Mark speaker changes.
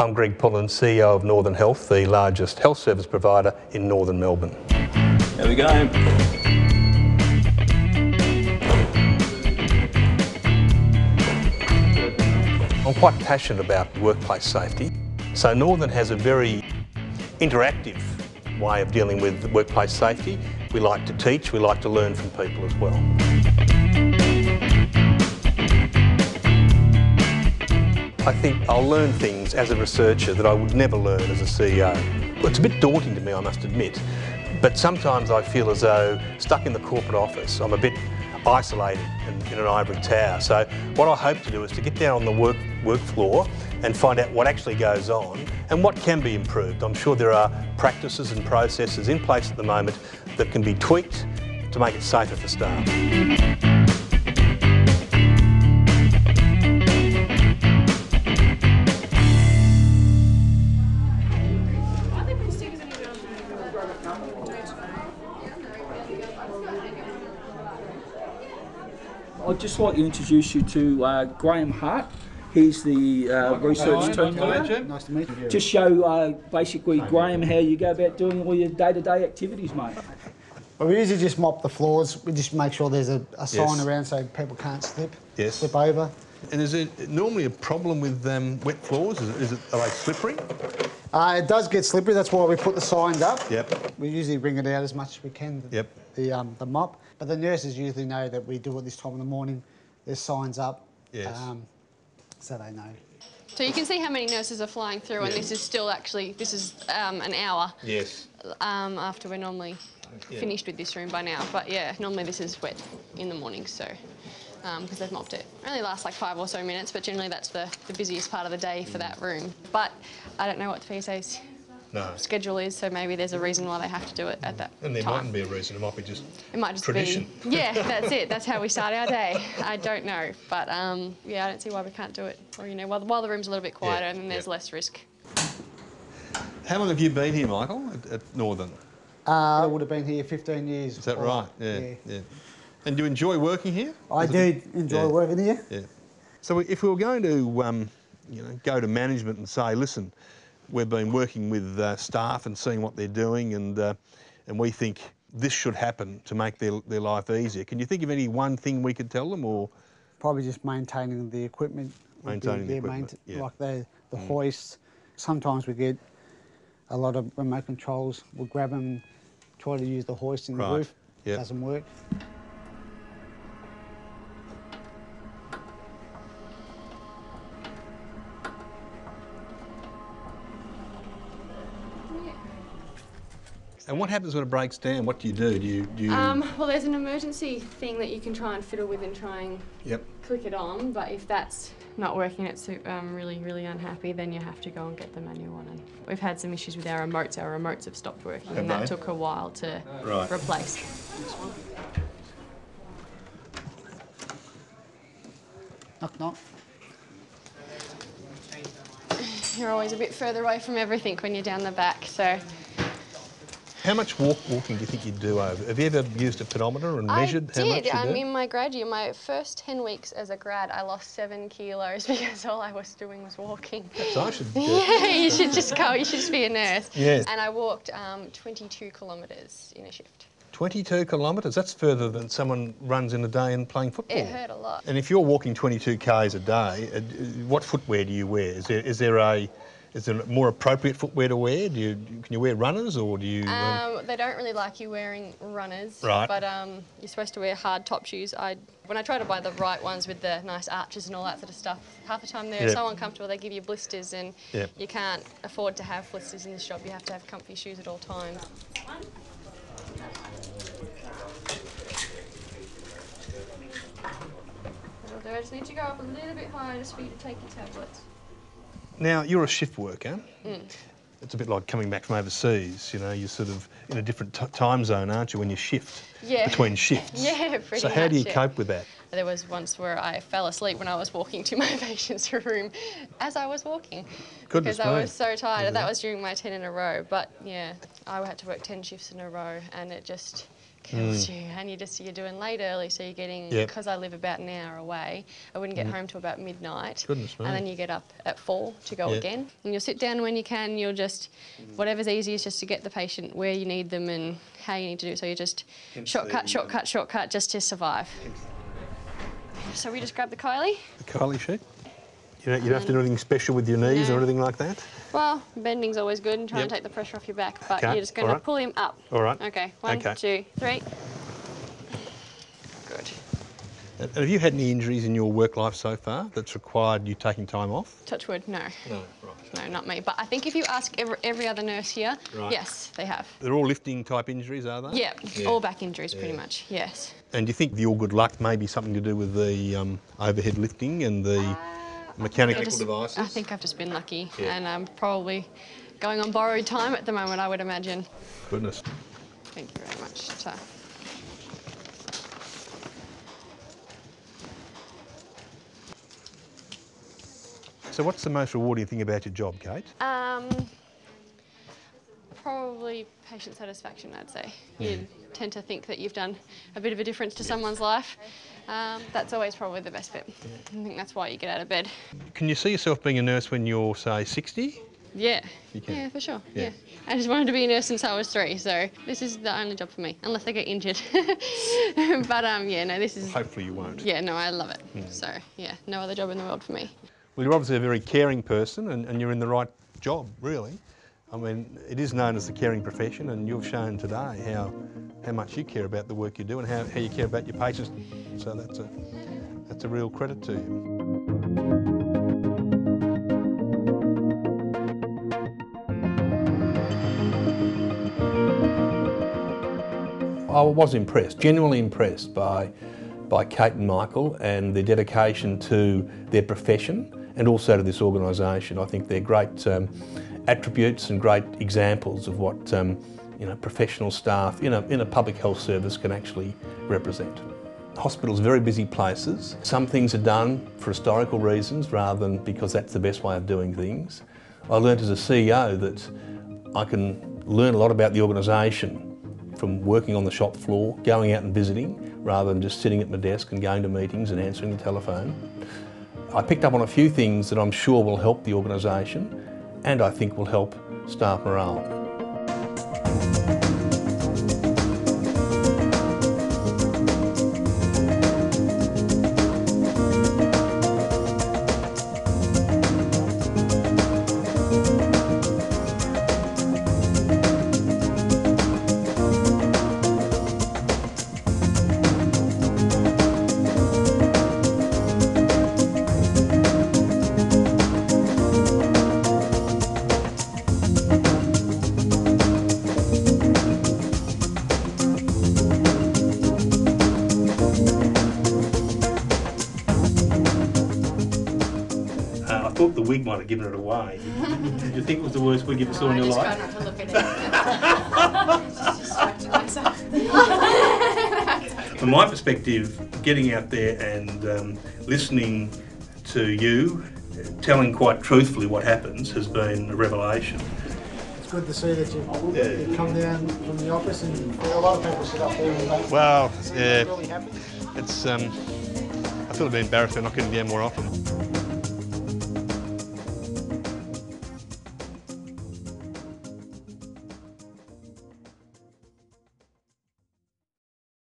Speaker 1: I'm Greg Pullen, CEO of Northern Health, the largest health service provider in northern Melbourne.
Speaker 2: There we go.
Speaker 1: I'm quite passionate about workplace safety. So Northern has a very interactive way of dealing with workplace safety. We like to teach, we like to learn from people as well. I think I'll learn things as a researcher that I would never learn as a CEO. Well, it's a bit daunting to me, I must admit, but sometimes I feel as though stuck in the corporate office, I'm a bit isolated in an ivory tower. So what I hope to do is to get down on the work floor and find out what actually goes on and what can be improved. I'm sure there are practices and processes in place at the moment that can be tweaked to make it safer for staff.
Speaker 2: I'd just like to introduce you to Graham Hart. He's the research team leader.
Speaker 3: Nice to meet you.
Speaker 2: Just show basically Graham how you go about doing all your day-to-day activities, mate.
Speaker 3: Well, we usually just mop the floors. We just make sure there's a sign
Speaker 1: Yes.
Speaker 3: around so people can't slip
Speaker 1: Yes.
Speaker 3: over.
Speaker 1: And is there normally a problem with wet floors? Are they slippery?
Speaker 3: It does get slippery. That's why we put the signs up.
Speaker 1: Yep.
Speaker 3: We usually bring it out as much as we can.
Speaker 1: Yep.
Speaker 3: The mop. But the nurses usually know that we do it this time in the morning. There's signs up.
Speaker 1: Yes.
Speaker 3: So they know.
Speaker 4: So you can see how many nurses are flying through, and this is still actually, this is an hour
Speaker 1: Yes.
Speaker 4: after we're normally finished with this room by now. But yeah, normally this is wet in the morning, so because they've mopped it. It only lasts like 5 or so minutes, but generally that's the busiest part of the day for that room. But I don't know what the PSA's schedule is, so maybe there's a reason why they have to do it at that
Speaker 1: And there
Speaker 4: time.
Speaker 1: mightn't be a reason, it might be just
Speaker 4: tradition. Yeah, that's it. That's how we start our day. I don't know, but yeah, I don't see why we can't do it. Or while the room's a little bit quieter, and then there's less risk.
Speaker 1: How long have you been here, Michael, at Northern?
Speaker 3: I would have been here 15 years.
Speaker 1: Is that right? Yeah. And do you enjoy working here?
Speaker 3: I do enjoy working here.
Speaker 1: Yeah. So if we were going to, go to management and say, listen, we've been working with staff and seeing what they're doing, and we think this should happen to make their life easier. Can you think of any one thing we could tell them, or
Speaker 3: Probably just maintaining the equipment.
Speaker 1: Maintaining the equipment,
Speaker 3: Like the hoists. Sometimes we get a lot of remote controls. We'll grab them, try to use the hoist in the roof.
Speaker 1: Yep.
Speaker 3: Doesn't work.
Speaker 1: And what happens when it breaks down? What do you do? Do you...
Speaker 4: Well, there's an emergency thing that you can try and fiddle with and try and click it on, but if that's not working, it's really, really unhappy, then you have to go and get the manual one. And we've had some issues with our remotes. Our remotes have stopped working, and that took a while to replace.
Speaker 3: Knock, knock.
Speaker 4: You're always a bit further away from everything when you're down the back, so...
Speaker 1: How much walking do you think you'd do over? Have you ever used a pedometer and measured how much you do?
Speaker 4: I did. In my grad year, my first 10 weeks as a grad, I lost 7 kilos because all I was doing was walking.
Speaker 1: So I should...
Speaker 4: Yeah, you should just go. You should just be a nurse.
Speaker 1: Yes.
Speaker 4: And I walked 22 kilometres in a shift.
Speaker 1: 22 kilometres? That's further than someone runs in a day and playing football.
Speaker 4: It hurt a lot.
Speaker 1: And if you're walking 22 k's a day, what footwear do you wear? Is there a more appropriate footwear to wear? Can you wear runners, or do you...
Speaker 4: They don't really like you wearing runners,
Speaker 1: right.
Speaker 4: But you're supposed to wear hard top shoes. When I try to buy the right ones with the nice arches and all that sort of stuff, half the time they're so uncomfortable they give you blisters, and you can't afford to have blisters in the shop. You have to have comfy shoes at all times. I just need to go up a little bit higher just for you to take your tablets.
Speaker 1: Now, you're a shift worker. It's a bit like coming back from overseas, you're sort of in a different time zone, aren't you, when you shift between shifts?
Speaker 4: Yeah, pretty much.
Speaker 1: So how do you cope with that?
Speaker 4: There was once where I fell asleep when I was walking to my patient's room as I was walking.
Speaker 1: Goodness
Speaker 4: because I
Speaker 1: me.
Speaker 4: was so tired. And that was during my 10 in a row. But yeah, I had to work 10 shifts in a row, and it just kills you, and you're doing late early, so you're getting, because I live about an hour away, I wouldn't get home till about midnight.
Speaker 1: Goodness me.
Speaker 4: And then you get up at 4 to go again. And you'll sit down when you can, you'll just, whatever's easiest just to get the patient where you need them and how you need to do it. So you just shortcut just to survive. So we just grab the Kylie.
Speaker 1: The Kylie sheet? You don't have to do anything special with your knees or anything like that?
Speaker 4: Well, bending's always good and try and take the pressure off your back, but you're just going to pull him up.
Speaker 1: All right.
Speaker 4: Okay, 1, 2, 3. Good.
Speaker 1: And have you had any injuries in your work life so far that's required you taking time off?
Speaker 4: Touch wood, no.
Speaker 1: No, right.
Speaker 4: No, not me. But I think if you ask every other nurse here, yes, they have.
Speaker 1: They're all lifting type injuries, are they?
Speaker 4: Yeah, all back injuries pretty much, yes.
Speaker 1: And do you think the all good luck may be something to do with the overhead lifting and the mechanical devices?
Speaker 4: I think I've just been lucky, and I'm probably going on borrowed time at the moment, I would imagine.
Speaker 1: Goodness.
Speaker 4: Thank you very much.
Speaker 1: So what's the most rewarding thing about your job, Kate?
Speaker 4: Probably patient satisfaction, I'd say. You tend to think that you've done a bit of a difference to someone's life. That's always probably the best bit. I think that's why you get out of bed.
Speaker 1: Can you see yourself being a nurse when you're, say, 60?
Speaker 4: Yeah.
Speaker 1: You can?
Speaker 4: Yeah, for sure. Yeah. I just wanted to be a nurse since I was 3, so this is the only job for me, unless I get injured. But yeah, no, this is...
Speaker 1: Hopefully you won't.
Speaker 4: Yeah, no, I love it. So yeah, no other job in the world for me.
Speaker 1: Well, you're obviously a very caring person and you're in the right job, really. I mean, it is known as the caring profession, and you've shown today how much you care about the work you do and how you care about your patients. So that's a real credit to you. I was impressed, genuinely impressed by Kate and Michael and their dedication to their profession and also to this organisation. I think they're great attributes and great examples of what professional staff in a public health service can actually represent. Hospitals are very busy places. Some things are done for historical reasons rather than because that's the best way of doing things. I learnt as a CEO that I can learn a lot about the organisation from working on the shop floor, going out and visiting, rather than just sitting at my desk and going to meetings and answering the telephone. I picked up on a few things that I'm sure will help the organisation and I think will help staff morale. I thought the wig might have given it away. Did you think it was the worst wig you ever saw in your life?
Speaker 4: I just try not to look at it. Just distracting myself.
Speaker 1: From my perspective, getting out there and listening to you, telling quite truthfully what happens has been a revelation.
Speaker 3: It's good to see that you've come down from the office, and there are a lot of people sit up there and
Speaker 1: Well, yeah,
Speaker 3: really happy.
Speaker 1: it's I feel a bit embarrassed for not getting down more often.